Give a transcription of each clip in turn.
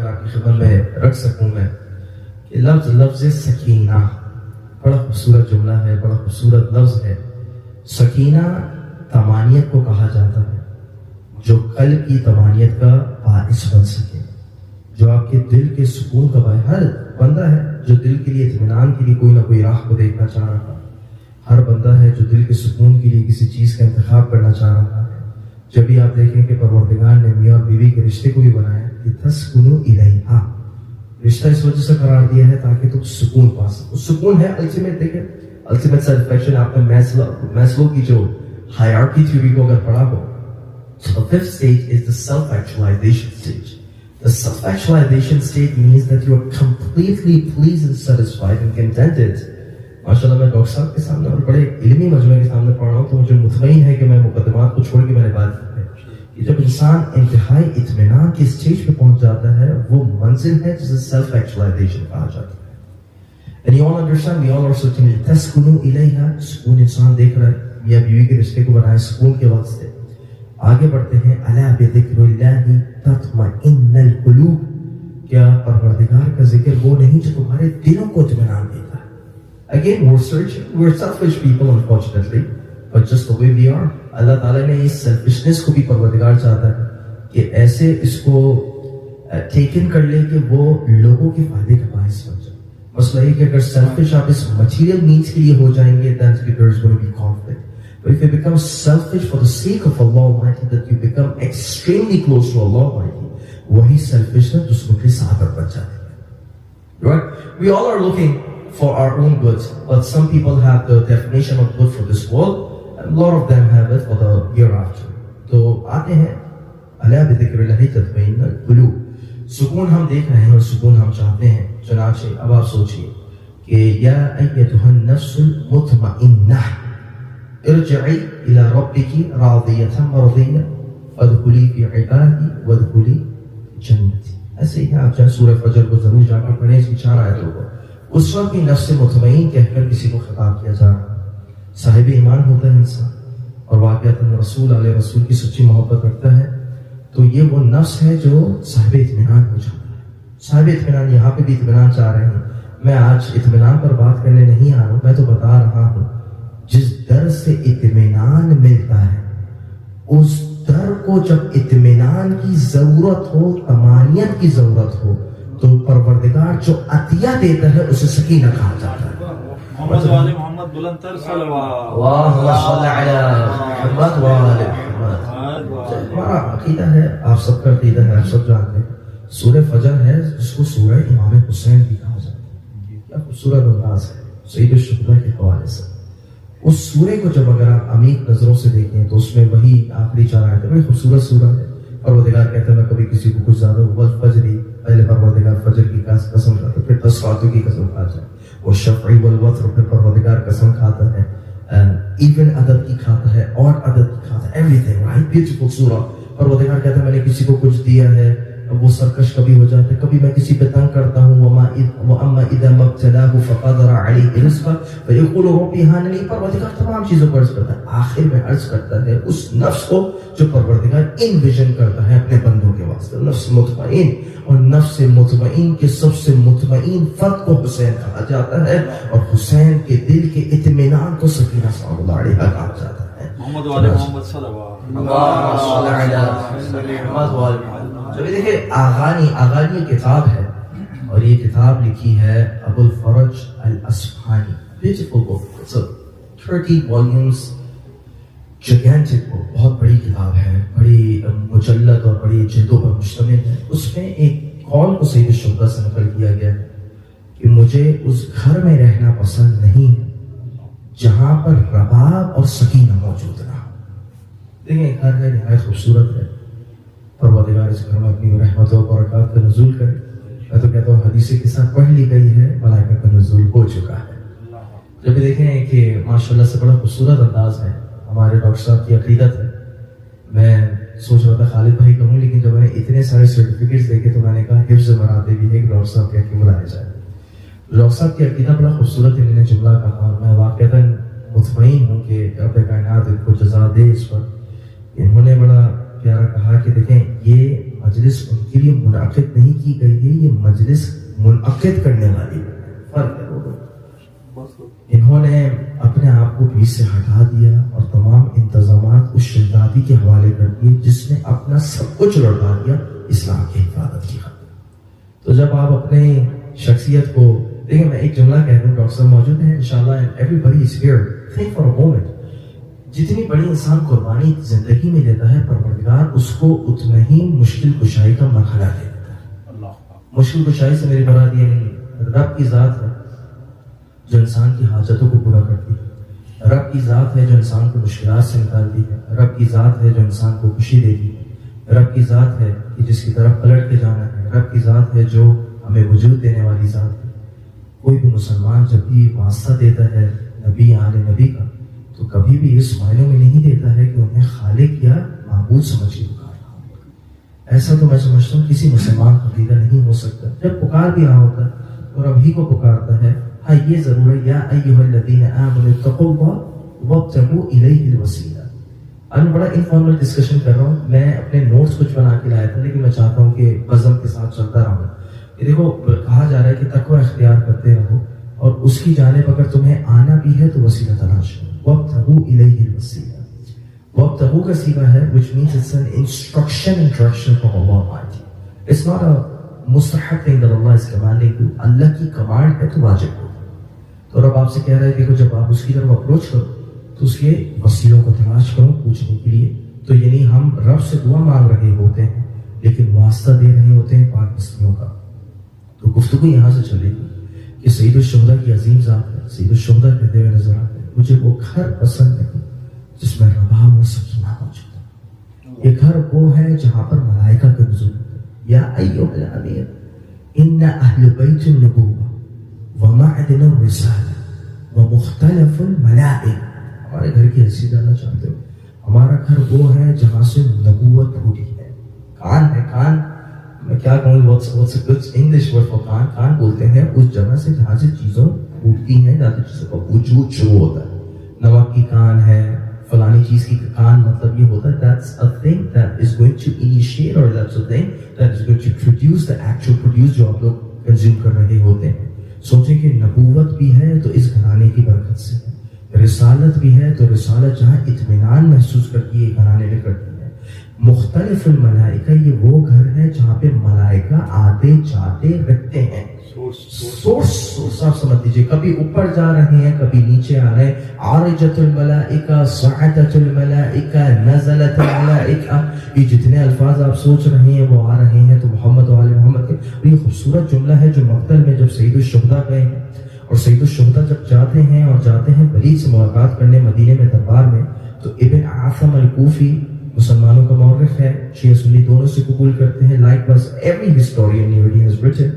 اگر آپ کی خدمت میں رکھ سکوں میں کہ لفظ سکینہ بڑا خوبصورت جملہ ہے، بڑا خوبصورت لفظ ہے۔ سکینہ طمانیت کو کہا جاتا ہے، جو قلب کی طمانیت کا باعث بن سکے، جو آپ کے دل کے سکون کا باعث۔ ہر بندہ ہے جو دل کے لیے اطمینان کے لیے کوئی نہ کوئی راہ کو دیکھنا چاہ رہا ہے، ہر بندہ ہے جو دل کے سکون کے لیے کسی چیز کا انتخاب کرنا چاہ رہا ہے۔ جب بھی آپ دیکھیں کہ پروردگار نے میاں اور بیوی کے رشتے کو بھی بنایا کہ تسکنوا الیہا، رشتہ اس وجہ سے قرار دیا ہے تاکہ تم سکون پا سکو۔ سکون ہے الٹیمیٹ، دیکھیں الٹیمیٹ سیٹسفیکشن۔ آپ نے میسلو کی جو ہائرارکی تھیوری کو اگر پڑھا ہو، so the fifth stage is the self-actualization stage. The self-actualization state means that you are completely pleased and satisfied and contented. ماشاءاللہ میں ڈاکٹر صاحب کے سامنے اور بڑے علمی مجموعے کے سامنے پڑھ رہا ہوں تو مجھے مطمئن ہے کہ میں مقدمات کو چھوڑ کے میں نے بات کی ہے کہ جب انسان انتہائی اطمینان کی اسٹیج پہ پہنچ جاتا ہے وہ منزل ہے جسے سیلف ایکچوائزیشن کہا جاتا ہے۔ And you all understand, we all also can تسکنوا الیہا، سکون انسان دیکھ رہا ہے، میاں بیوی کے رشتے کو بنائے سکون کے وقت سے۔ آگے بڑھتے ہیں، الا بذکر اللہ تطمئن القلوب، کیا پروردگار کا ذکر وہ نہیں جو تمہارے دلوں کو اطمینان دیتا ہے۔ Again, we're selfish people unfortunately, but just the way we are. اللہ تعالیٰ نے اس selfishness کو بھی پروردگار چاہتا ہے کہ ایسے اس کو ٹیک ان کر لے کہ وہ لوگوں کے فائدے کا باعث بن جائے۔ مسئلہ یہ کہ اگر selfish آپ اس material needs کے لیے ہو جائیں گے then there's going to be conflict. But if you become selfish for the sake of Allah Almighty, that you become extremely close to Allah Almighty, وہی selfishness دشمن کے ساتھ بن جاتی ہے۔ Right? We all are looking for our own goods, but some people have the definition of good for this world, and a lot of them have it for the hereafter. تو آتے ہیں الا بذکر اللہ تطمئن القلوب، سکون ہم دیکھ رہے ہیں اور سکون ہم چاہتے ہیں۔ چنانچہ اب آپ سوچئے کہ یا ایتھا النفس المطمئنہ ارجعی الی ربک راضیۃ مرضیہ فادخلی فی عبادی وادخلی جنتی۔ ایسے ہی آپ چاہے سورہ فجر کو ضرور جا کر پڑھیں، اس کی 4 آیتوں کو۔ اس وقت بھی نفس مطمئن کہہ کر کسی کو خطاب کیا جا رہا ہے۔ صاحب ایمان ہوتا ہے انسان اور واقعتاً رسول علیہ رسول کی سچی محبت رکھتا ہے تو یہ وہ نفس ہے جو صاحب اطمینان ہو جاتا ہے۔ صاحب اطمینان یہاں پہ بھی اطمینان چاہ رہے ہیں۔ میں آج اطمینان پر بات کرنے نہیں آ رہا ہوں، میں تو بتا رہا ہوں جس در سے اطمینان ملتا ہے اس در کو جب اطمینان کی ضرورت ہو، طمانیت کی ضرورت ہو تو پروردگار جو عطیہ دیتا ہے اسے سکینہ کہا جاتا ہے۔ محمد و آل محمد بلند تر صلوات۔ اللہم صل علی محمد و آل محمد۔ ہمارا عقیدہ ہے، آپ سب کا عقیدہ ہے، آپ سب جانتے ہیں، سورہ فجر ہے جس کو سورہ امام حسین بھی کہا جاتا ہے۔ کیا خوبصورت انداز ہے سید الشہداء کے حوالے سے۔ اس سورے کو جب اگر آپ عمیق نظروں سے دیکھیں تو اس میں وہی آخری 4 آیتیں، بڑی خوبصورت سورہ ہے۔ پروردگار کہتا ہے میں کبھی کسی کو کچھ زیادہ والفجر، پہلے پروردگار فجر کی قسم کھاتا ہے، پھر 10 راتوں کی قسم کھاتا ہے، اور شفع والوتر، پھر پروردگار قسم کھاتا ہے، ایون عدد کی کھاتا ہے، اور عدد کی کھاتا ہے، ایوریتھنگ رائٹ، بیوٹیفل سورہ۔ پروردگار کہتا ہے میں نے کسی کو کچھ دیا ہے، وہ سرکش کبھی ہو جاتا ہے، کبھی میں کسی پہ تنگ کرتا ہوں، وَأَمَّا إِذَا مَا ابْتَلَاهُ فَقَدَرَ عَلَيْهِ رِزْقَهُ فَيَقُولُ رَبِّ هَانَنِي۔ پروردگار تمام چیزوں کو عرض کرتا ہے، آخر میں عرض کرتا ہے اس نفس کو جو پروردگار انویژن کرتا ہے اپنے بندوں کے واسطے، نفس مطمئن۔ اور نفس مطمئن کے سب سے مطمئن فرد کو حسین کہا جاتا ہے، اور حسین کے دل کے اطمینان کو سکینہ صلی اللہ علیہ کہا جاتا ہے۔ محمد و آل محمد صلوات۔ اللہم صل علی محمد و آل محمد۔ جب دیکھیں آغانی کتاب ہے اور یہ کتاب لکھی ہے ابو الفرج الاصفہانی، beautiful book, it's 30 volumes، gigantic book، بہت بڑی کتاب ہے، بڑی مجلد اور بڑی جلدوں پر مشتمل ہے۔ اس میں ایک قول کو سید الشہداء سے نقل کیا گیا ہے کہ مجھے اس گھر میں رہنا پسند نہیں ہے جہاں پر رباب اور سکینہ موجود نہ ہو۔ دیکھیں گھر ہے، نہایت خوبصورت ہے، پروردگار اس گھر میں اپنی رحمت و برکات کا نزول کرے۔ میں تو کہتا ہوں حدیث کے ساتھ پڑھ لی گئی ہے، ملائکہ کا نزول ہو چکا ہے۔ جب دیکھیں کہ ماشاءاللہ سے بڑا خوبصورت انداز ہے، ہمارے ڈاکٹر صاحب کی عقیدت ہے۔ میں سوچ رہا تھا خالد بھائی کہوں، لیکن جب میں نے اتنے سارے سرٹیفکیٹس دیکھے تو میں نے کہا حفظ مراتب بھی ہے کہ ڈاکٹر صاحب کہہ کے بلایا جائے۔ ڈاکٹر صاحب کی عقیدہ بڑا خوبصورت انہوں نے جملہ کہا، اور میں واقعتاً مطمئن ہوں کہ رب کائنات ان کو جزا دے اس پر۔ انہوں نے بڑا پیارا کہا کہ دیکھیں یہ مجلس ان کے لیے منعقد نہیں کی گئی ہے، یہ مجلس منعقد کرنے والی ہے، فرق ہے دونوں۔ انہوں نے اپنے آپ کو بیچ سے ہٹا دیا اور تمام انتظامات اس شہزادی کے حوالے کر دیے جس نے اپنا سب کچھ لوٹا دیا اسلام کی حفاظت کی خاطر۔ تو جب آپ اپنے شخصیت کو دیکھیں، میں ایک جملہ کہہ دوں، ڈاکٹر صاحب موجود ہیں انشاءاللہ، and everybody is here, think for a moment، جتنی بڑی انسان قربانی زندگی میں دیتا ہے، پروردگار اس کو اتنا ہی مشکل کشائی کا مرحلہ دے دیتا ہے۔ مشکل کشائی سے میری مراد یہ نہیں، رب کی ذات ہے جو انسان کی حاجتوں کو پورا کرتی ہے، رب کی ذات ہے جو انسان کو مشکلات سے نکالتی ہے، رب کی ذات ہے جو انسان کو خوشی دیتی ہے، رب کی ذات ہے کہ جس کی طرف پلٹ کے جانا ہے، رب کی ذات ہے جو ہمیں وجود دینے والی ذات ہے۔ کوئی بھی مسلمان جب بھی واسطہ دیتا ہے نبی آل نبی کا تو کبھی بھی اس معنی میں نہیں دیتا ہے کہ انہیں خالق یا معبود سمجھ کے پکار رہا ہو۔ ایسا تو میں سمجھتا ہوں کسی مسلمان کا عقیدہ نہیں ہو سکتا۔ جب پکار بھی رہا ہوتا ہے اور ابھی کو پکارتا ہے، ہاں یہ ضرور ہے، یا ایھا الذین آمنوا اتقوا اللہ وابتغوا الیہ الوسیلہ۔ اب بڑا انفارمل ڈسکشن کر رہا ہوں، میں اپنے نوٹس کچھ بنا کے لایا تھا لیکن میں چاہتا ہوں کہ بزم کے ساتھ چلتا رہوں۔ کہ دیکھو کہا جا رہا ہے کہ تقوی اختیار کرتے رہو اور اس کی جانب اگر تمہیں آنا بھی ہے تو وسیلہ تلاش کرو۔ وابتغوا الیہ الوسیلہ، وابتغوا کا صیغہ ہے which means it's an instruction and direction from Allah Almighty. It's not a مستحب thing that Allah is commanding you. اللہ کی کمانڈ ہے تو واجب ہو۔ تو رب آپ سے کہہ رہا ہے دیکھو جب آپ اس کی طرف اپروچ کرو تو اس کے وسیلوں کو تلاش کرو پوچھنے کے لیے۔ تو یعنی ہم رب سے دعا مانگ رہے ہوتے ہیں لیکن واسطہ دے رہے ہوتے ہیں پاک ہستیوں کا۔ تو گفتگو یہاں سے چلے گی کہ سید الشہداء کی عظیم ذات ہے، سید الشہداء کہتے ہوئے نظر آتے ہیں مجھے وہ گھر پسند ہے جس میں رباب و سکینہ موجود ہے۔ یہ گھر وہ ہے جہاں پر ملائکہ کا نزول ہے۔ یا ایھا الامیر ان اہل بیت النبوہ ومعدن الرسالہ ومختلف الملائکہ۔ ہمارے گھر کی حیثیت جاننا چاہتے ہو؟ ہمارا گھر وہ ہے جہاں سے نبوت پھوٹی ہے۔ کان ہے، کان میں کیا کہوں، what's a good English word for کان؟ کان بولتے ہیں اس جگہ سے جہاں سے چیزوں پھوٹتی ہیں، جہاں سے چیزوں کا وجود شروع ہوتا ہے۔ نمک کی کان ہے، فلانی چیز کی کان، مطلب یہ ہوتا ہے that's a thing that is going to initiate or that's a thing that is going to produce the actual produce جو آپ لوگ کنزیوم کر رہے ہوتے ہیں۔ سوچیں کہ نبوت بھی ہے تو اس گھرانے کی برکت سے ہے، رسالت بھی ہے تو رسالت جہاں اطمینان محسوس کرتی ہے گھرانے میں کرتی ہے۔ مختلف الملائکہ یہ وہ گھر ہے جہاں پہ ملائکہ آتے جاتے رہتے ہیں۔ سورس آپ سمجھ لیجیے، کبھی اوپر جا رہے ہیں کبھی نیچے آ رہے ہیں۔ عارجت الملائکہ، صعدت الملائکہ، نزلت الملائکہ، یہ جتنے الفاظ آپ سوچ رہے ہیں وہ آ رہے ہیں تو محمد و آل محمد کے۔ یہ خوبصورت جملہ ہے جو مقتل میں جب سید الشہداء گئے ہیں اور سید الشہداء جب جاتے ہیں ولید سے ملاقات کرنے مدینے میں دربار میں، تو ابن عاصم الکوفی مسلمانوں کا مورخ ہے، شیعہ سنی دونوں سے قبول کرتے ہیں، لائک بس ایوری ہسٹورین ہیز ریٹن۔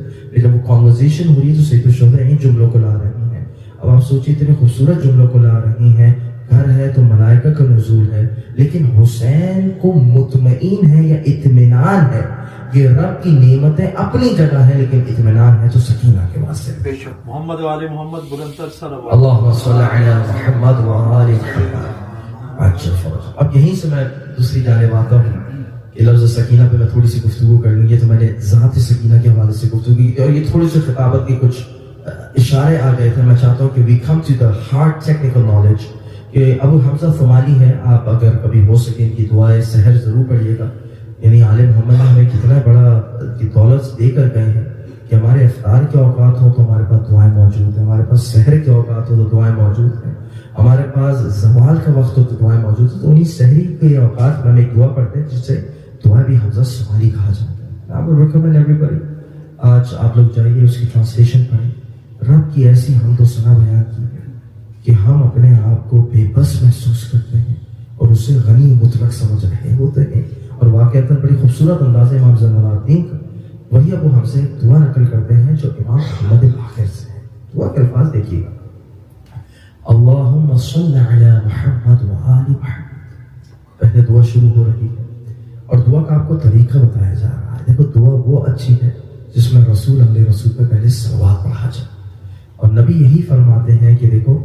جب وہ کانورسیشن ہو رہی ہے تو سید الشہداء ان جملوں کو لا رہی ہیں۔ اب آپ سوچیے اتنے خوبصورت جملوں کو لا رہی ہیں، گھر ہے تو ملائکہ کا نزول ہے، لیکن حسین کو مطمئن ہے یا اطمینان ہے، یہ رب کی نعمتیں اپنی جگہ ہے لیکن اطمینان ہے تو سکینہ کے واسطے۔ بے شک محمد و آل محمد بلندتر صلوات۔ اللہم صلی علی محمد و آل محمد۔ اچھا، اب یہیں سے میں دوسری جانب آتا ہوں کہ لفظ سکینہ پہ میں تھوڑی سی گفتگو کر لوں۔ یہ تو میں نے ذات سکینہ کے حوالے سے گفتگو کی اور یہ تھوڑی سی خطابت کے کچھ اشارے آ گئے تھے۔ میں چاہتا ہوں کہ we come to the hard technical knowledge کہ ابو حمزہ ثمالی ہے، آپ اگر کبھی ہو سکے کہ دعائے سحر ضرور پڑھیے گا۔ یعنی عالم محمد نے ہمیں کتنا بڑا دولت دے کر گئے ہیں کہ ہمارے افطار کے اوقات ہوں تو ہمارے پاس دعائیں موجود ہیں، ہمارے پاس سحر کے اوقات ہوں تو دعائیں موجود ہیں، ہمارے پاس زوال کا وقت ہو تو دعائیں موجود ہیں۔ تو انہیں سحری کے اوقات میں ہم ایک دعا پڑھتے ہیں جس سے دعا بھی حمزہ ثمالی کہا جاتا ہے۔ I would recommend everybody آج آپ لوگ جائیے اس کی ٹرانسلیشن پڑھیں۔ رب کی ایسی حمد و ثنا بیان کی ہے کہ ہم اپنے آپ کو بے بس محسوس کرتے ہیں اور اسے غنی مطلق سمجھ رہے ہوتے ہیں۔ اور واقعتاً بڑی خوبصورت انداز امام زین العابدین کا وہی اب وہ ہم سے دعا نقل کرتے ہیں جو امام محمد باقر سے ہے۔ دعا کے الفاظ دیکھیے گا، اللہم صلی علی محمد و آل محمد۔ پہلے دعا شروع ہو رہی ہے اور دعا کا آپ کو طریقہ بتایا جا رہا ہے۔ دیکھو دعا وہ اچھی ہے جس میں رسول پہ پہلے صلوات پڑھا جائے، اور نبی یہی فرماتے ہیں کہ دیکھو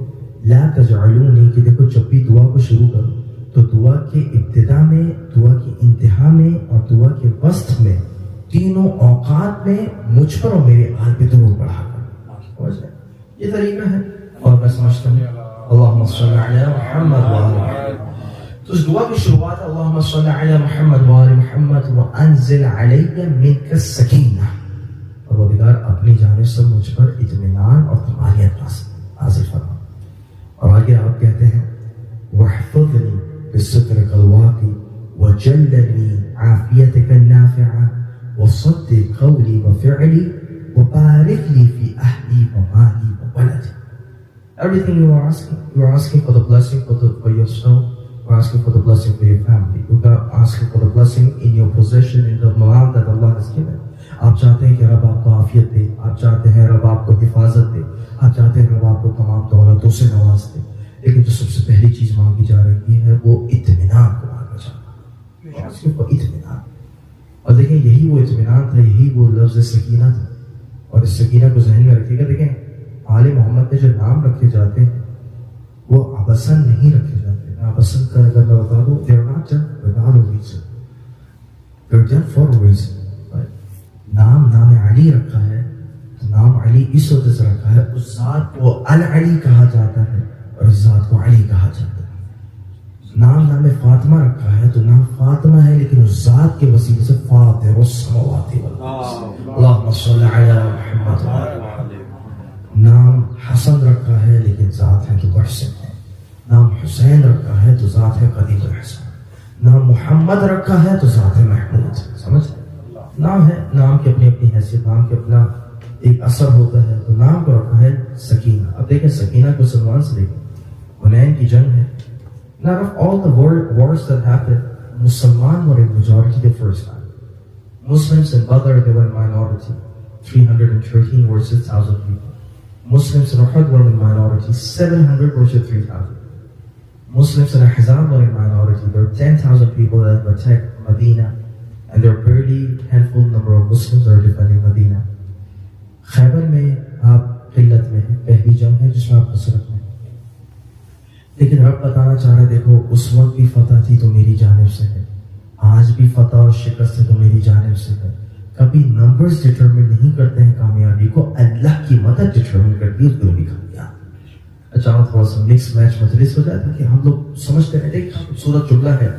لا تجعلونی، کہ دیکھو جب بھی دعا کو شروع کرو تو دعا کے ابتدا میں، دعا کی انتہا میں اور دعا کے وسط میں، تینوں اوقات میں مجھ پر اور میرے آل پہ درود پڑھا کر، یہ طریقہ ہے۔ اور میں سمجھتا ہوں اللہم صلی علی محمد وآل محمد، تو اس دعا کی شروعات ہے اللہم صلی علی محمد وآل محمد وانزل علی منک السکینہ، پروردگار اپنی جانب سے مجھ پر اطمینان اور طمانینت نازل فرما۔ اور آگے آپ کہتے ہیں واحفظنی بسترک الواقی وجلنی عافیتک النافعہ وصدق قولی وفعلی وبارک لی فی اہلی ومالی وولدی۔ Everything you are asking for the blessing for yourself, you're asking for the blessing for your family, you're asking for the blessing in your possession, in the mal that Allah has given. آپ چاہتے ہیں کہ رب آپ کو عافیت دے، آپ چاہتے ہیں رب آپ کو حفاظت دے، آپ چاہتے ہیں رب آپ کو تمام دولتوں سے نواز دے، لیکن جو سب سے پہلی چیز مانگی جا رہی ہے وہ اطمینان کو مانگا جاتا ہے، صرف اطمینان۔ اور دیکھیں یہی وہ اطمینان تھا، یہی وہ لفظ سکینہ تھا، اور اس سکینہ کو ذہن میں رکھیے گا۔ دیکھیں آل محمد میں جو نام رکھے جاتے ہیں وہ عبثاً نہیں رکھے جاتے ہیں۔ عبثاً کا اگر میں بتا دوں they are not done without a reason, they are done for a reason۔ نام علی رکھا ہے تو نام علی اس وجہ سے رکھا ہے، اس ذات کو العلی کہا جاتا ہے اور اس ذات کو علی کہا جاتا ہے۔ نام فاطمہ رکھا ہے تو نام فاطمہ ہے لیکن اس ذات کے وسیلے سے فاطر السماوات والارض، اللہم صلی علی محمد۔ نام حسن رکھا ہے لیکن ذات ہے تو محسن ہے۔ نام حسین رکھا ہے تو ذات ہے قدیر الحسن۔ نام محمد رکھا ہے تو ذات ہے محمود۔ سمجھ نام ہے، نام کی اپنی اپنی حیثیت، نام کے اپنا ایک اثر ہوتا ہے، تو نام کو رکھا ہے سکینہ۔ اب دیکھیں سکینہ کو سلمان سے دیکھیں، حنین کی جنگ ہے۔ Now of all the wars that happened, Muslims were in majority the first time. Muslims in Badr, they were in minority, 313 versus 1,000 people. Muslims in Uhud were in minority, 700 versus 3,000. Muslims in Ahzab were in minority, there were 10,000 people that attacked Medina, and there were barely handful number of Muslims that are defending Medina. خیبر میں آپ قلت میں ہیں، پہلی جنگ ہے جس میں آپ خسرت میں، لیکن رب بتانا چاہ رہا ہے دیکھو اس وقت بھی فتح تھی تو میری جانب سے ہے، آج بھی فتح اور شکست ہے تو میری جانب سے ہے۔ کبھی نمبرز ڈٹرمن نہیں کرتے ہیں کامیابی کو، اللہ کی مدد ڈٹرمن کرتی ہے کوئی بھی کامیاب۔ اچانک تھوڑا سا مکس میچ مجلس ہو جاتا ہے کہ ہم لوگ سمجھتے ہیں ایک خوبصورت جملہ ہے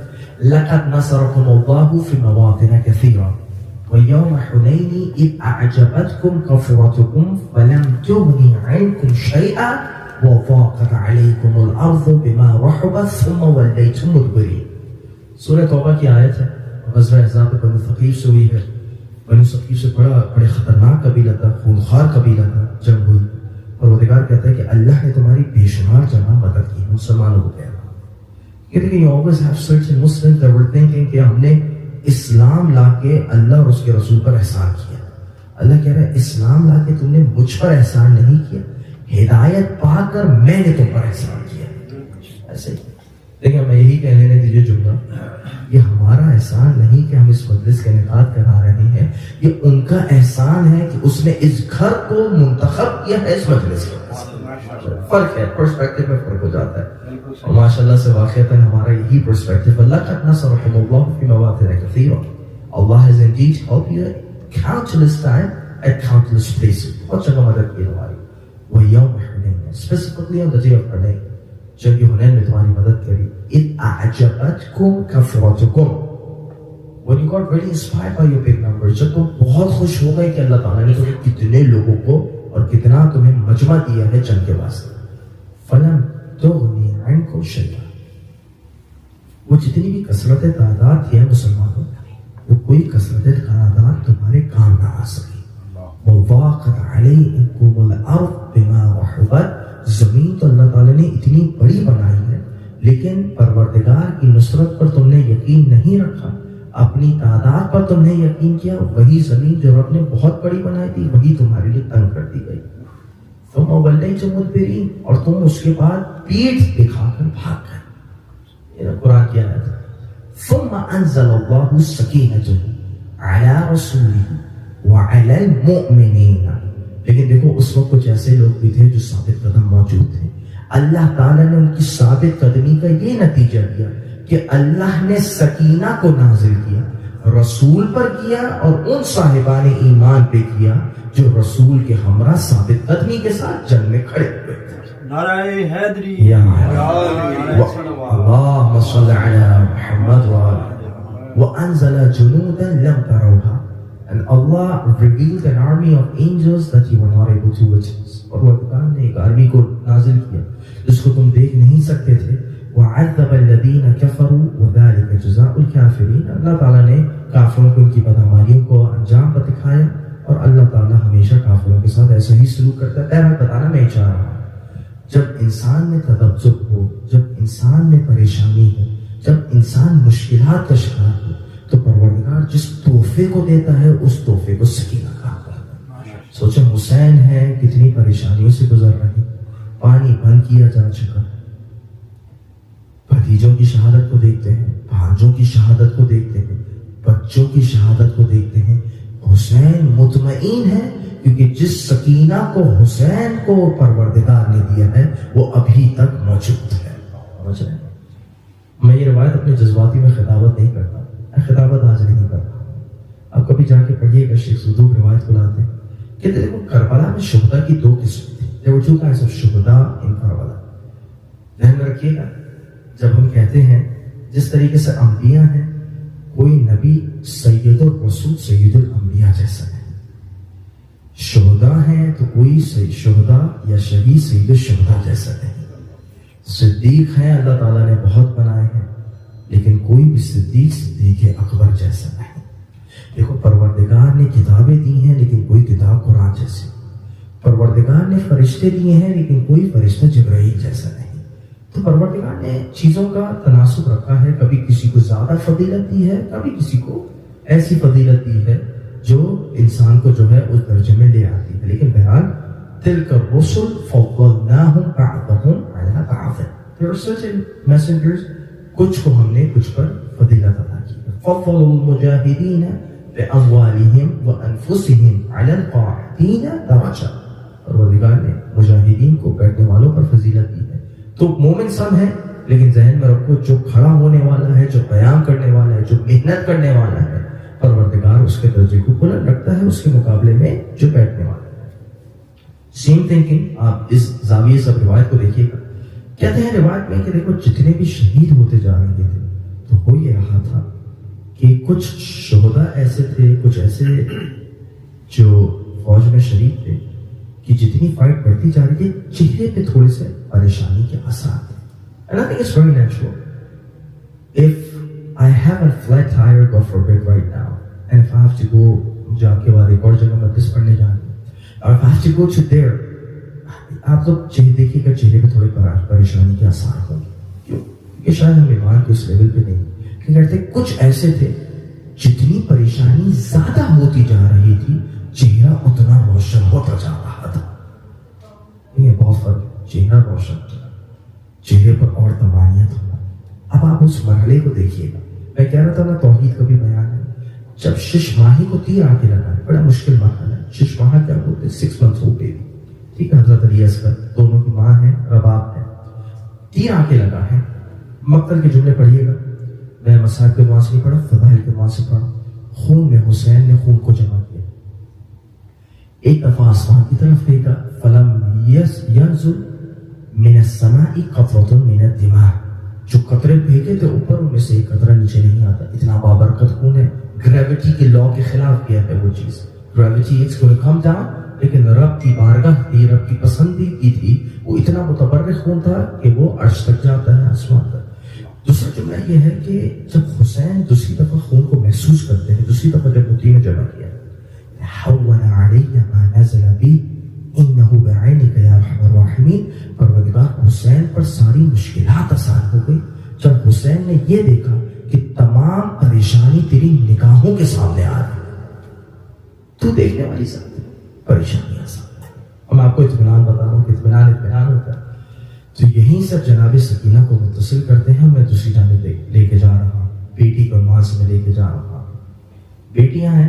لَقَدْ نَصَرَكُمُ اللَّهُ فِي مَوَاطِنَ كَثِيرَةٍ وَيَوْمَ حُنَيْنٍ إِذْ أَعْجَبَتْكُمْ كَثْرَتُكُمْ فَلَمْ تُغْنِ عَنْكُمْ شَيْئًا وَضَاقَتْ عَلَيْكُمُ الْأَرْضُ بِمَا رَحُبَتْ ثُمَّ وَلَّيْتُمْ مُدْبِرِينَ۔ سورہ توبہ کی آیت ہے، غزوہ احزاب بنو ثقیف سے ہوئی ہے۔ بنو ثقیف سے بڑے خطرناک قبیلہ تھا، خونخوار قبیلہ تھا، جنگ ہوئی۔ پروردگار کہتا ہے کہ اللہ نے تمہاری بے شمار جگہ مدد کی، مسلمانوں کو کہنا۔ کہتے کہ you always have certain Muslims that were thinking کہ ہم نے اسلام لا کے اللہ اور اس کے رسول پر احسان کیا۔ اللہ کہہ رہا ہے اسلام لا کے تم نے مجھ پر احسان نہیں کیا، ہدایت پا کر میں نے تم پر احسان کیا۔ ایسے ہی دیکھیں میں یہی کہنے نے یہ جملہ، یہ ہمارا احسان نہیں کہ ہم اس مجلس کا انعقاد کرا رہے ہیں، یہ ان کا احسان ہے کہ اس نے اس گھر کو منتخب کیا ہے اس مجلس کا۔ فرق ہے، پرسپیکٹو میں فرق ہو جاتا ہے، اور ماشاءاللہ سے واقعتاً ہمارا یہی پرسپیکٹو لَقَدْ نَصَرَكُمُ اللَّهُ فِي مَوَاطِنَ كَثِيرَةٍ، Allah has indeed helped you countless time at countless places، بہت جگہ مدد کی ہماری۔ وَيَوْمَ حُنَيْنٍ، specifically on the day of Hunayn، جب یہ حنین میں تمہاری مدد کری، إِذْ أَعْجَبَتْكُمْ كَثْرَتُكُمْ، when you got very inspired by your big numbers، جب تم بہت خوش ہو گئے کہ اللہ تعالیٰ نے تمہیں کتنے لوگوں کو اور کتنا تمہیں مجمع دیا ہے جنگ کے واسطے۔ فَلَمْ تُغْنِ عَنْكُمْ شَيْئًا، وہ جتنی بھی کثرت تعداد تھی ہے مسلمانوں، وہ کوئی کثرت تعداد تمہارے کام نہ آ سکی۔ وَضَاقَتْ عَلَيْكُمُ الْأَرْضُ بِمَا رَحُبَتْ، زمین تو اللہ تعالیٰ نے اتنی بڑی بنائی ہے، لیکن پروردگار کی نصرت پر تم نے یقین نہیں رکھا، اپنی تعداد پر تم نے یقین کیا، وہی زمین جو رب نے بہت بڑی بنائی تھی وہی تمہارے لیے تنگ کر دی گئی۔ تم وَلَّيْتُمْ مُدْبِرِينَ، اور تم اس کے بعد پیٹھ دکھا کر بھاگ گئے۔ یہ قرآن کی آیت ہے۔ ثُمَّ أَنزَلَ اللَّهُ سَكِينَتَهُ عَلَى رَسُولِهِ وَعَلَى الْمُؤْمِنِينَ، لیکن دیکھو اس وقت کچھ ایسے لوگ بھی تھے جو ثابت قدم موجود تھے، اللہ تعالیٰ نے ان کی ثابت قدمی کا یہ نتیجہ دیا کہ اللہ نے سکینہ کو نازل کیا، رسول پر کیا اور ان صاحبان ایمان پہ کیا جو رسول کے ہمراہ ثابت قدمی کے ساتھ جنگ میں کھڑے ہوئے تھے۔ نعرہ حیدری، اللہم صل علی محمد وَأَنزَلَ جُنُودًا لَمْ تَرَوْهَا and Allah revealed an army of angels that you were not able to witness۔ اور پروردگار نے ایک آرمی کو نازل کیا جس کو تم دیکھ نہیں سکتے تھے۔ وَعَذَّبَ الَّذِينَ كَفَرُوا وَذَلِكَ جَزَاءُ الْكَافِرِينَ، اللہ تعالیٰ نے کافروں کو ان کی بدعمالیوں کو انجام پر دکھایا، اور اللہ تعالیٰ ہمیشہ کافروں کے ساتھ ایسا ہی سلوک کرتا ہے۔ بہرحال بتانا میں چاہ رہا ہوں، جب انسان میں تذبذب ہو، جب انسان میں پریشانی ہو، جب انسان مشکلات کا شکار ہو، تو پروردگار جس تحفے کو دیتا ہے اس تحفے کو سکینہ کہتا ہے۔ سوچیں حسین ہے، کتنی پریشانیوں سے گزر رہے، پانی بند کیا جا چکا، بھتیجوں کی شہادت کو دیکھتے ہیں، بھانجوں کی شہادت کو دیکھتے ہیں، بچوں کی شہادت کو دیکھتے ہیں۔ حسین مطمئن ہے کیونکہ جس سکینہ کو حسین کو پروردگار نے دیا ہے وہ ابھی تک موجود ہے۔ سمجھ رہے ہیں؟ میں یہ روایت اپنے جذباتی میں خطابت نہیں کرتا، میں خطابت آج نہیں کرتا۔ اب کبھی جا کے پڑھیے گا، شیخ صدوق روایت کو لاتے ہیں کہ دیکھو کربلا میں شہداء کی دو قسم تھی۔ There were two kinds of شہداء in کربلا۔ ذہن میں رکھیے گا، جب ہم کہتے ہیں جس طریقے سے انبیاء ہیں، کوئی نبی سید الرسول سید الانبیاء جیسا ہے، شہداء ہیں تو کوئی شہداء یا شہید سید الشہداء جیسا نہیں۔ صدیق ہیں، اللہ تعالیٰ نے بہت بنائے ہیں، لیکن کوئی بھی صدیق اکبر جیسا نہیں۔ دیکھو پروردگار نے کتابیں دی ہیں لیکن کوئی کتاب قرآن جیسی، پروردگار نے فرشتے دیے ہیں لیکن کوئی فرشتہ جبرائیل جیسا نہیں۔ تو پروردگار نے چیزوں کا تناسب رکھا ہے، کبھی کسی کو زیادہ فضیلت دی ہے، کبھی کسی کو ایسی فضیلت دی ہے جو انسان کو جو ہے اس درجے میں لے آتی ہے۔ لیکن بہرحال تِلْكَ الرُّسُلُ فَضَّلْنَاهُمْ بَعْضَهُمْ عَلَىٰ بَعْضٍ، there are certain messengers، کچھ کو ہم نے کچھ پر فضیلت عطا کی۔ فَضَّلُوا الْمُجَاهِدِينَ بِأَمْوَالِهِمْ وَأَنفُسِهِمْ عَلَى الْقَاعِدِينَ دَرَجَةً، پروردگار نے مجاہدین کو بیٹھنے والوں پر فضیلت دی ہے۔ تو مومن سب ہے، لیکن ذہن میں رکھو جو کھڑا ہونے والا ہے، جو بیان کرنے والا ہے، جو محنت کرنے والا ہے، پروردگار اس کے درجے کو بلند رکھتا ہے اس کے مقابلے میں جو بیٹھنے والا ہے۔ سیم تھنکنگ آپ اس زاویے سے روایت کو دیکھیے گا، کہتے ہیں روایت میں کہ دیکھو جتنے بھی شہید ہوتے جا رہے تھے تو ہو یہ رہا تھا کہ کچھ شہداء ایسے تھے، کچھ ایسے جو فوج میں شریک تھے کہ جتنی فائٹ بڑھتی جا رہی تھی چہرے پہ تھوڑے سے پریشانی کے اثرات تھے۔ And I think it's very natural. If I have a flat tire, God forbid, right now, and if I have to go, مجھے آپ کے بعد ایک اور جگہ مدرس پڑھنے جانا ہے، اور if I have to go to there، آپ لوگ دیکھیے گا چہرے پہ تھوڑے پریشانی کے اثرات ہوں گے۔ کیوں؟ کہ شاید ہم ایمان کے اس لیول پہ نہیں، کہ کہتے ہیں کچھ ایسے تھے جتنی پریشانی زیادہ ہوتی جا رہی تھی چہرہ اتنا روشن ہوتا جا رہا تھا۔ یہ بہت فرق ہے، چہرہ روشن ہونا، چہرے پر اور طمانینت ہونا۔ اب آپ اس مرحلے کو دیکھیے گا، میں کہہ رہا تھا نا توحید کا بھی بیان ہے، جب شش ماہی کو تیر آ کے لگا ہے، بڑا مشکل مرحلہ ہے۔ شش ماہ کیا بولتے ہیں؟ 6 months old baby، ٹھیک ہے، حضرت علی اصغر دونوں کی ماں ہے، رباب ہے، تیر آ کے لگا ہے۔ مقتل کے جملے پڑھیے گا، میں مصائب کے وہاں سے نہیں پڑھا، فضائل کے وہاں سے پڑھا۔ خون میں حسین نے خون کو جمع کیا، ایک دفعہ آسمان کی طرف دیکھا، فلم ينزل من السماء قطرة من الدماء، جو قطرے بھیجے تھے اوپر ان میں سے ایک قطرہ نیچے نہیں آتا، اتنا بابرکت خون ہے۔ گریوٹی کے لا کے خلاف کیا ہے وہ چیز، gravity it's going to come down, لیکن رب کی بارگاہ تھی، رب کی پسندیدگی تھی، وہ اتنا متبرک خون تھا کہ وہ عرش تک جاتا ہے، آسمان تک۔ دوسرا جملہ یہ ہے کہ جب حسین دوسری دفعہ خون کو محسوس کرتے ہیں، دوسری دفعہ جب مٹی میں جمع کیا، حَوَّنَ عَلَيَّ مَا نَزَلَ بِي إِنَّهُ بِعَيْنِكَ يَا أَرْحَمَ الرَّاحِمِينَ، پروردگار حسین پر ساری مشکلات آسان ہو گئی جب حسین نے یہ دیکھا کہ تمام پریشانی تیری نگاہوں کے سامنے آ رہی، تو دیکھنے والی ذات ہے، پریشانی آسان ہے۔ اور میں آپ کو اطمینان بتا رہا ہوں کہ اطمینان ہوتا ہے۔ تو یہیں سے جناب سکینہ کو متصل کرتے ہیں، میں دوسری جانب لے کے جا رہا ہوں، بیٹی کو عنوان سے میں لے کے جا رہا ہوں۔ بیٹیاں ہیں،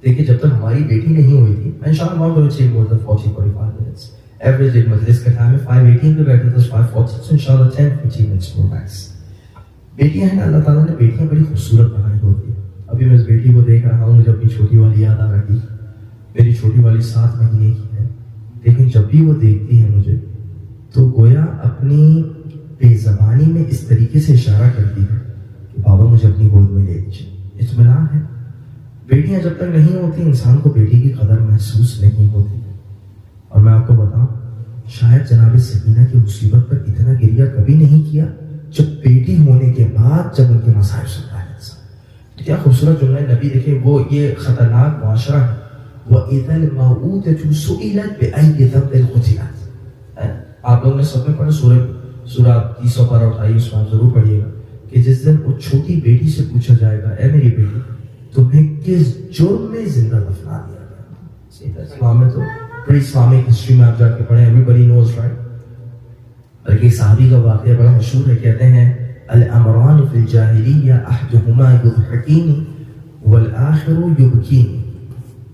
دیکھیں جب تک ہماری بیٹی نہیں ہوئی تھی، انشاءاللہ I'm going to take more than 40-45 minutes. Average ایک مجلس کا ٹائم ہے 5:18 پہ بیٹھے تو 5:40، تو انشاءاللہ 10-15 minutes more max. بیٹیاں ہیں نا، اللہ تعالیٰ نے بیٹیاں بڑی خوبصورت بنائی ہوتی ہیں. ابھی میں اس بیٹی کو دیکھ رہا ہوں، مجھے اپنی چھوٹی والی یاد آ رہی. میری چھوٹی والی 7 مہینے کی ہے، لیکن جب بھی وہ دیکھتی ہے مجھے تو گویا اپنی بے زبانی میں اس طریقے سے اشارہ کرتی ہے کہ بابا مجھے اپنی گود میں لے لیجیے. اطمینان ہے. بیٹیاں جب تک نہیں ہوتی انسان کو بیٹی کی قدر محسوس نہیں ہوتی. اور میں آپ کو بتاؤں، شاید جناب سکینہ کی مصیبت پر اتنا گریہ کبھی نہیں کیا جب بیٹی ہونے کے بعد جب ان کے مسائل سنتا ہے انسان. کیا خوبصورت جملہ ہے نبی. دیکھیں وہ یہ خطرناک معاشرہ ہے. وَإِذَا الْمَوْءُودَةُ سُئِلَتْ بِأَيِّ ذَنبٍ قُتِلَتْ. آپ لوگوں نے سب میں پڑھا سورہ 30 پر اٹھائی، اس میں آپ ضرور پڑھیے گا کہ جس دن وہ چھوٹی بیٹی سے پوچھا جائے گا، اے میری بیٹی تمہیں کس جرم میں زندہ دفنا دیا گیا. اسلام میں تو بڑی اسلامک ہسٹری میں آپ جا کے پڑھیں، ایوری نوز رائٹ. بلکہ ایک صحابی کا واقعہ بڑا مشہور ہے. کہتے ہیں الامران فی الجاہلیہ احدہما یضحکینی والآخر یبکینی.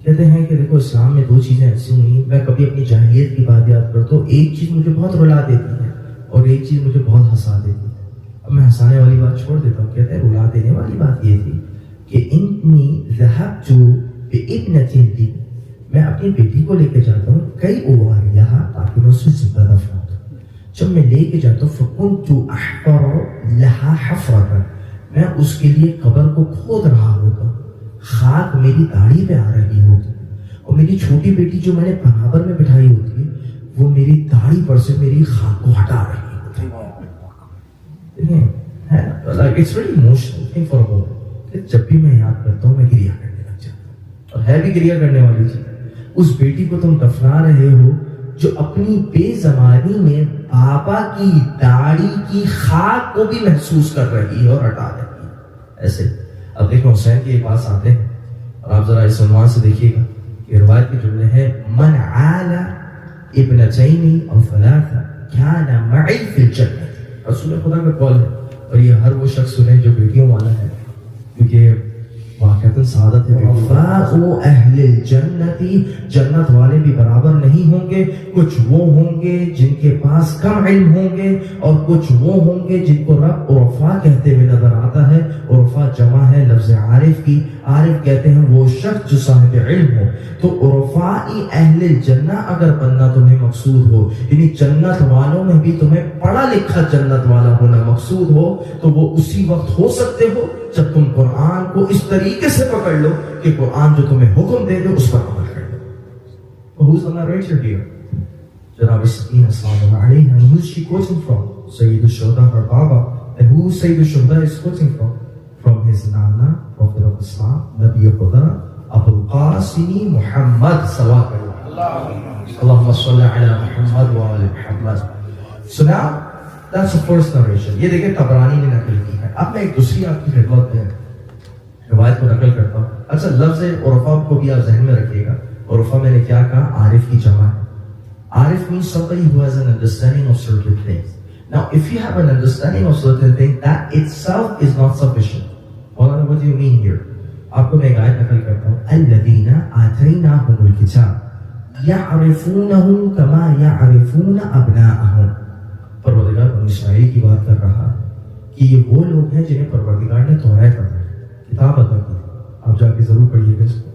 کہتے ہیں کہ دیکھو اسلام میں 2 چیزیں ایسی ہوئی، میں کبھی اپنی جاہلیت کی بات یاد کرتا ہوں، ایک چیز مجھے بہت رلا دیتی ہے اور ایک چیز مجھے بہت ہنسا دیتی ہے. اب میں ہنسانے والی بات چھوڑ دیتا ہوں. کہتے ہیں رلا دینے والی بات یہ تھی کہ انی ذهبت بابنة لی، میں اپنی بیٹی کو لے کے جاتا ہوں کئی اواریہا تاکہ میں اسے زندہ دفنا دوں. جب میں لے کے جاتا ہوں فکنت احفر لها حفرة، میں اس کے لیے قبر کو کھود رہا ہوتا، خاک میری داڑھی پہ آ رہی ہوتی اور میری چھوٹی بیٹی جو میں نے پناہر میں بٹھائی ہوتی ہے وہ میری داڑھی پر سے میری خاک کو ہٹا رہی ہوتی ہے. It's very emotional thing for a. جب بھی میں یاد کرتا ہوں میں گریہ کرنے لگ جاتا ہوں. اور ہے بھی گریہ کرنے والی چیز. اس بیٹی کو تم دفنا رہے ہو جو اپنی بے زبانی میں بابا کی داڑھی کی خاک کو بھی محسوس کر رہی ہے اور ہٹا رہی ہے. ایسے اب دیکھو حسین کے پاس آتے ہیں اور آپ ذرا اس عنوان سے دیکھیے گا کہ روایت کے جملے ہے من عال ابنتین او ثلاثہ کان معی فی الجنہ. رسول خدا کا قول ہے اور یہ ہر وہ شخص سنے جو بیٹیوں والا ہے، کیونکہ واقعتاً سعادت ہے. فَاءُ اہل الجنتی، جنت والے بھی برابر نہیں ہوں گے. کچھ وہ ہوں گے جن کے پاس کم علم ہوں گے اور کچھ وہ ہوں گے جن کو رب عرفا کہتے ہوئے نظر آتا ہے. عرفا جمع ہے لفظ عارف کی. عارف کہتے ہیں وہ شخص جو صاحب علم ہو. تو عرفائی اہل الجنہ اگر بننا تمہیں مقصود ہو، یعنی جنت والوں میں بھی تمہیں پڑھا لکھا جنت والا ہونا مقصود ہو، تو وہ اسی وقت ہو سکتے ہو جب تم قرآن کو اس طریقے سے پکڑ لو کہ قرآن جو تمہیں حکم دے دے اس پر عمل کر لو. Who's the narrator here? جناب سکینہ السلام اللہ علیہ. And who's she quoting from? Sayyid al-Shuhada, her Baba. And who Sayyid al-Shuhada is quoting from? From his Nana, Prophet of Islam, Nabi Khuda, Abul Qasimi Muhammad sallallahu Allahumma salli ala Muhammad wa ala Muhammad. So now, that's the first narration. یہ دیکھیں طبرانی نے نقل کی ہے. اب میں ایک دوسری آپ کی خدمت میں روایت کو نقل کرتا ہوں. اچھا لفظ عرفا کو بھی آپ ذہن میں رکھیے گا. عرفا میں نے کیا کہا؟ عارف کی جمع ہے. عارف means somebody who has an understanding of certain things. Now if you have an understanding of certain things, that itself is not sufficient. What do you mean here? آپ کو میں ایک آیت نقل کرتا ہوں. الذین آتیناہم الکتاب یعرفونہ کما یعرفون ابناءہم. پروردگار بنی اسرائیل کی بات کر رہا ہے کہ یہ وہ لوگ ہیں جنہیں پروردگار نے توریت عطا کی، کتاب عطا کی. آپ جا کے ضرور پڑھیے گا اس کو.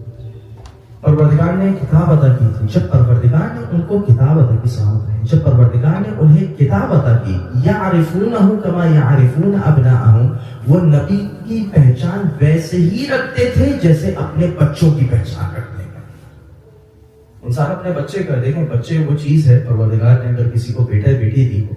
پروردگار نے کتاب عطا کی تھی. جب پروردگار نے ان کو کتاب عطا کی، سلامت رہے، جب پروردگار نے انہیں کتاب عطا کی، یعرفونہ کما یعرفون ابناءہم، وہ نبی کی پہچان ویسے ہی رکھتے تھے جیسے اپنے بچوں کی پہچان رکھتے ہیں. انسان اپنے بچے کا دیکھیں، بچے وہ چیز ہے پروردگار نے اگر کسی کو بیٹا بیٹی دی ہو،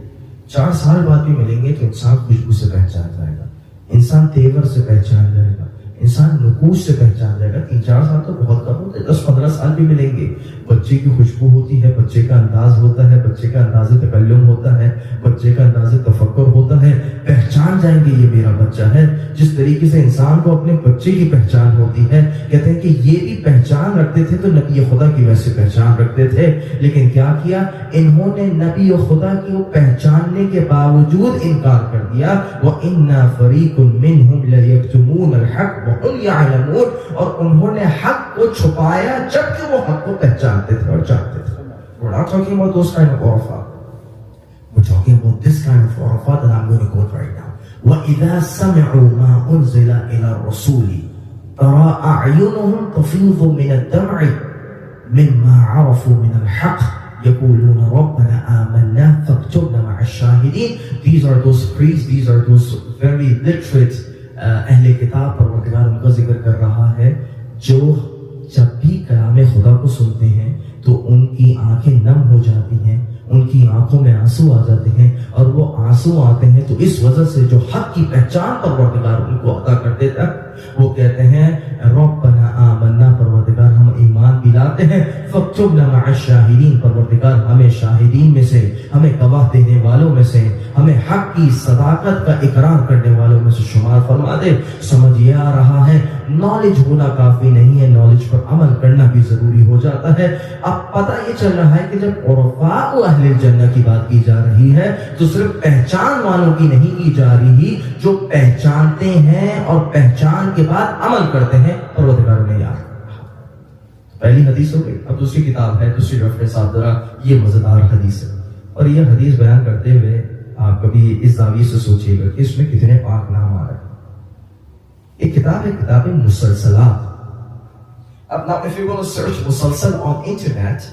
4 سال بعد بھی ملیں گے تو انسان خوشبو سے پہچان جائے گا، انسان تیور سے پہچان جائے گا، انسان نقوش سے پہچان جائے گا. 3-4 سال تو بہت کم ہوتے ہیں، 10-15 سال بھی ملیں گے. بچے کی خوشبو ہوتی ہے، بچے کا انداز ہوتا ہے، بچے کا انداز تکلم ہوتا ہے، بچے کا انداز تفکر ہوتا ہے. پہچان جائیں گے یہ میرا بچہ ہے. جس طریقے سے انسان کو اپنے بچے کی پہچان ہوتی ہے، کہتے ہیں کہ یہ بھی پہچان رکھتے تھے تو نبی خدا کی ویسے پہچان رکھتے تھے. لیکن کیا کیا انہوں نے؟ نبی خدا کی پہچاننے کے باوجود انکار کر دیا. وَإِنَّا فَرِيقٌ مِّنْهُمْ لَيَكْتُمُونَ الْحَقَّ وَهُمْ يَعْلَمُونَ. اور انہوں نے حق کو چھپایا جبکہ وہ حق کو پہچانتے تھے اور جانتے تھے. We're not talking about those kind of urfa. We're talking about this kind of urfa that I'm going to quote right now. وَإِذَا سَمِعُوا مَا أُنزِلَ إِلَى الرَّسُولِ تَرَى أَعْيُنُهُمْ تَفِيضُ مِنَ الدَّمْعِ مِمَّا عَرَفُوا مِنَ الْحَقِّ يَقُولُونَ رَبَّنَا آمَنَّا فَاكْتُبْنَا مَعَ الشَّاهِدِينَ. These are those priests, these are those very literate اہل کتاب. پروردگار ان کا ذکر کر رہا ہے جو جب بھی کلام خدا کو سنتے ہیں تو ان کی آنکھیں نم ہو جاتی ہیں, ان کی آنکھوں میں آنسو آ جاتے ہیں, اور وہ آنسو آتے ہیں تو اس وجہ سے جو حق کی پہچان پروردگار ان کو عطا کرتے تھے, وہ کہتے ہیں ربنا آمنا, پروردگار ہم ایمان بھی لاتے ہیں, فاکتبنا مع الشاہدین, پروردگار ہمیں شاہدین میں سے, ہمیں گواہ دینے والوں میں سے, ہمیں حق کی صداقت کا اقرار کرنے والوں میں سے شمار فرما دے. سمجھ یہ آ رہا ہے نالج ہونا کافی نہیں ہے, نالج پر عمل کرنا بھی ضروری ہو جاتا ہے. اب پتہ یہ چل رہا ہے کہ جب عرفاء اہل الجنہ کی بات کی جا رہی ہے تو صرف پہچان والوں کی نہیں کی جا رہی, جو پہچانتے ہیں اور پہچان کے بعد عمل کرتے ہیں پروردگار نے یاد. پہلی حدیث ہو گئی. اب دوسری کتاب ہے, دوسری ریفرنس آپ ذرا, یہ مزیدار حدیث ہے, اور یہ حدیث بیان کرتے ہوئے آپ کبھی اس زاویے سے سوچیے گا کہ اس میں کتنے پاک نام آ رہے ہیں. ایک کتاب ہے, کتاب مسلسلات. اب now if you're going to search مسلسل on internet,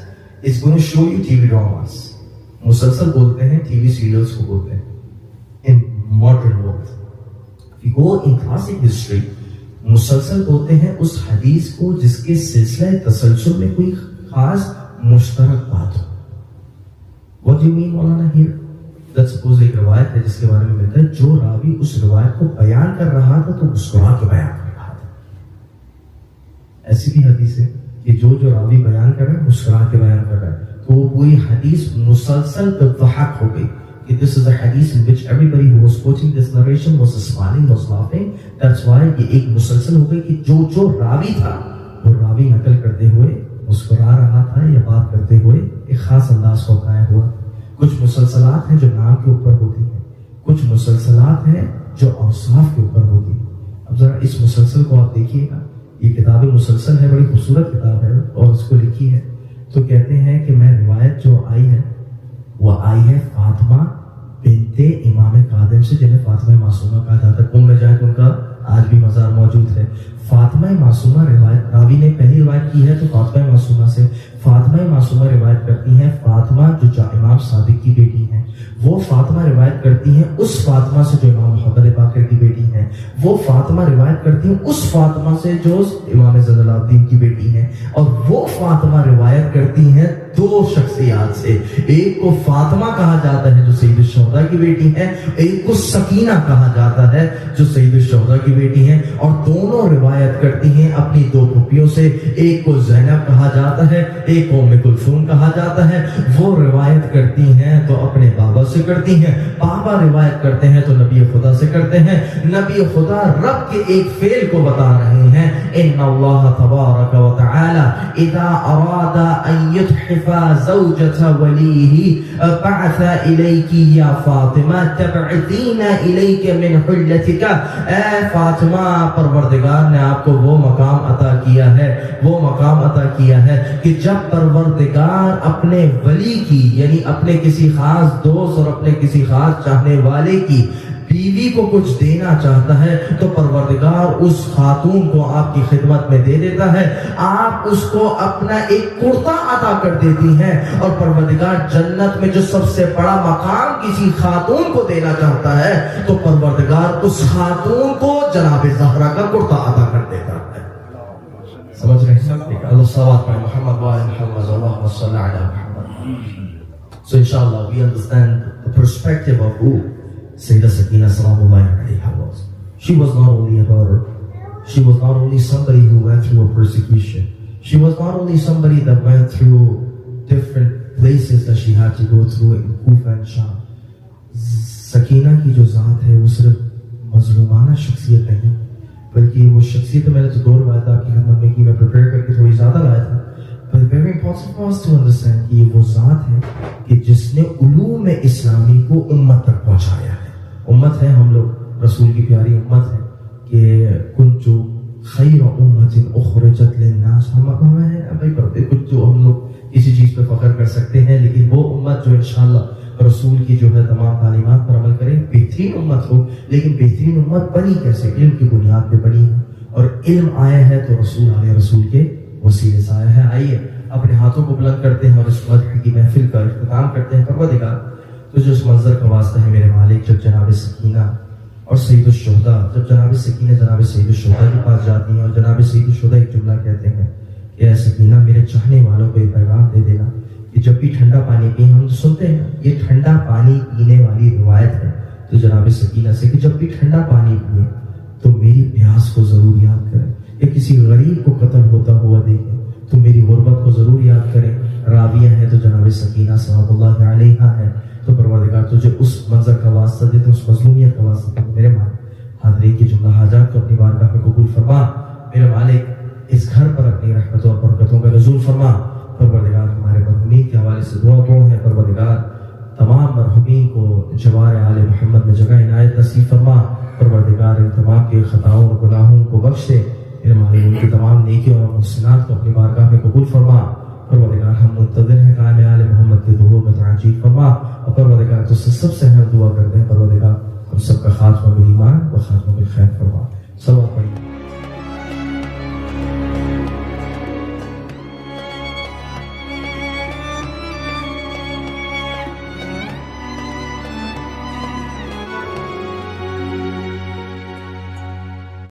it's going to show you TV dramas. مسلسل بولتے ہیں ٹی وی سیریلز کو بولتے ہیں in modern world. If you go in classic history, مسلسل بولتے ہیں اس حدیث کو جس کے سلسلہ تسلسل میں کوئی خاص مشترک بات ہو. What do you mean Maulana here? Let's suppose ایک روایت ہے جس کے بارے میں ملتا ہے جو راوی اس روایت کو بیان کر رہا تھا تو مسکرا کے بیان کر رہا تھا. ایسی بھی حدیث ہے کہ جو راوی بیان کر رہا ہے مسکرا کے بیان کر رہا ہے, تو وہی حدیث مسلسل بالضحک ہو گئی کہ this is a hadith in which everybody who was quoting this narration was smiling, was laughing. That's why یہ ایک مسلسل ہو گئی کہ جو راوی تھا وہ راوی نقل کرتے ہوئے مسکرا رہا تھا یا بات کرتے ہوئے ایک خاص انداز کو قائم ہوا. کچھ مسلسلات ہیں جو نام کے اوپر ہوتی ہیں, کچھ مسلسلات ہیں جو اوصاف کے اوپر ہوتی ہیں. اب ذرا اس مسلسل کو آپ دیکھیے گا, یہ کتاب مسلسل ہے, بڑی خوبصورت کتاب ہے اور اس کو لکھی ہے تو کہتے ہیں کہ میں روایت جو آئی ہے وہ آئی ہے فاطمہ بنت امام کاظم سے, جنہیں فاطمہ معصومہ کہا جاتا ہے. میں جائے تو ان کا آج بھی مزار موجود ہے. فاطمہ معصومہ روایت, راوی نے پہلی روایت کی ہے تو فاطمہ معصومہ سے. فاطمہ معصومہ روایت کرتی ہیں فاطمہ جو امام صادق کی بیٹی ہیں, وہ فاطمہ روایت کرتی ہیں اس فاطمہ سے جو امام محمد باقر کی بیٹی ہیں, وہ فاطمہ روایت کرتی ہیں اس فاطمہ سے جو امام زین العابدین کی بیٹی ہیں, اور وہ فاطمہ روایت کرتی ہیں دو شخصیات سے. ایک کو فاطمہ کہا جاتا ہے جو سید الشہداء کی بیٹی ہے, ایک کو سکینہ کہا جاتا ہے جو سید الشہداء کی بیٹی ہیں, اور دونوں روایت کرتی ہیں اپنی دو پھوپھیوں سے. ایک کو زینب کہا جاتا ہے, ایک کو ام کلثوم کہا جاتا ہے. وہ روایت کرتی ہیں تو اپنے بابا سے کرتی ہیں, بابا روایت کرتے ہیں تو نبی خدا سے کرتے ہیں. نبی خدا رب کے ایک فعل کو بتا رہے ہیں, ان اللہ تبارک و تعالی اذا اراد ان یتحف زوجة ولیہ بعث الیک یا فاطمہ تبعثین الیک من حلتک. اے فاطمہ, پروردگار نے آپ کو وہ مقام عطا کیا ہے, وہ مقام عطا کیا ہے کہ جب پروردگار اپنے ولی کی یعنی اپنے کسی خاص دوست اور اپنے کسی خاص چاہنے والے کی بیوی کو کچھ دینا چاہتا ہے تو پروردگار اس خاتون کو آپ کی خدمت میں دے دیتا ہے. آپ اس کو اپنا ایک کرتا عطا کر دیتی ہیں, اور پروردگار جنت میں جو سب سے بڑا مقام کسی خاتون کو دینا چاہتا ہے تو پروردگار اس خاتون کو جناب زہرا کا کرتا عطا کر دیتا ہے. سمجھ رہے ہیں؟ اللہ صلوات پر محمد وعلی محمد اللہم صلی علی محمد. So inshallah we understand the perspective of who Sayyidah Sakina sallallahu alayha was. She was not only a daughter, she was not only somebody who went through a persecution, she was not only somebody that went through different places that she had to go through in Kufa and Sham. Sakina کی جو ذات ہے وہ صرف مظلومانہ شخصیت نہیں, بلکہ وہ شخصیت میں نے تو دو روایت آپ کی خدمت میں کی, میں پریپیئر کر کے تھوڑی زیادہ لایا تھا. But very important for us to understand کہ یہ وہ ذات ہے کہ جس نے علوم اسلامی کو امت تک پہنچایا ہے. امت ہے ہم لوگ, رسول کی پیاری امت ہے کہ کنتو خیر امت اخرجت للناس. ہم ہیں بھائی پڑھتے کچھ جو ہم لوگ کسی چیز پہ فخر کر سکتے ہیں, لیکن وہ امت جو انشاءاللہ رسول کی جو ہے تمام تعلیمات پر عمل کریں، بہترین امت ہو. لیکن بہترین امت بنی کیسے؟ علم کی بنیاد پہ بنی ہے، اور علم آیا ہے تو رسول کے وسیلے سے آیا ہے. آئیے اپنے ہاتھوں کو بلند کرتے ہیں اور اس مدح کی محفل کا اختتام کرتے ہیں. پروردگار تجھے اس منظر کا واسطہ ہے میرے مالک، جب جناب سکینہ اور سید الشہداء، جب جناب سکینہ جناب سید الشہداء کے پاس جاتی ہیں اور جناب سید الشہداء ایک جملہ کہتے ہیں کہ اے سکینہ میرے چاہنے والوں کو یہ پیغام دے دینا کہ جب بھی ٹھنڈا پانی پئیں، ہم سنتے ہیں یہ ٹھنڈا پانی پینے والی روایت ہے، تو جناب سکینہ سے کہ جب بھی ٹھنڈا پانی پئیں تو میری پیاس کو ضرور یاد کریں، یا کسی غریب کو قتل ہوتا ہوا دیکھیں تو میری غربت کو ضرور یاد کریں. راویہ ہے تو جناب سکینہ صلی اللہ علیہ ہے. تو پروردگار تجھے اس منظر کا واسطہ دیتے، اس مظلومیت کا واسطہ دیتے میرے مالک، حاضرین کی جملہ حاجات کو اپنی بارگاہ میں قبول فرما. میرے مالک اس گھر پر اپنی رحمتوں اور برکتوں کا نزول فرما. پروردگار ہمارے مرحومین کے حوالے سے دعا تو ہے، پروردگار تمام مرحومین کو جوار آل محمد میں جگہ عنایت نصیب فرما. پروردگار ان تمام کے خطاؤں اور گناہوں کو بخش دے. میرے مالک ان کی تمام نیکیوں اور محسنات کو اپنی بارگاہ میں قبول فرما. پروردگار ہم منتظر ہیں قائم آل محمد کے ظہور میں تعجیل فرما. اور پروردگار تو سب سے ہم دعا کرتے ہیں، پروردگار ہم سب کا خاتمہ بالایمان و خاتمہ بالخیر فرما. صلوات پڑھیں.